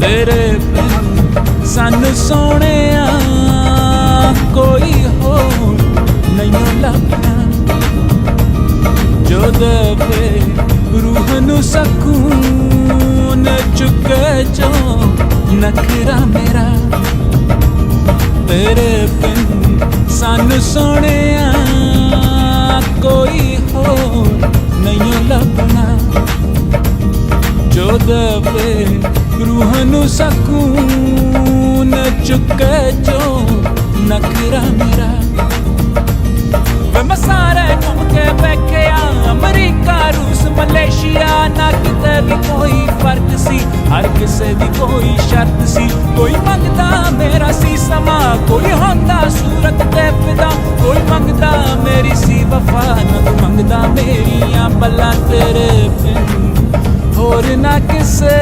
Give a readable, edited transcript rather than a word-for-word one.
तेरे बिन सानू सोहणिया कोई होर नहीं लभना, जो देवे रूह नू सकून चुके जो नखरा मेरा। तेरे बिन सानू सोहणिया कोई होर नहीं लभना, जो देवे रूह नू सकून चुके जो नखरा मेरा। वे मैं सारे घूम के बैठिया अमरीका रूस मलेशिया, ना किते भी कोई फर्क सी, हर किसे दी कोई शर्त सी। कोई मंगदा मेरा सी समा, कोई होंदा सूरत ते फिदा, कोई मंगदा मेरी सी वफा, ना तू मंगदा मेरियां पल्लां। तेरे बिन होर ना किसे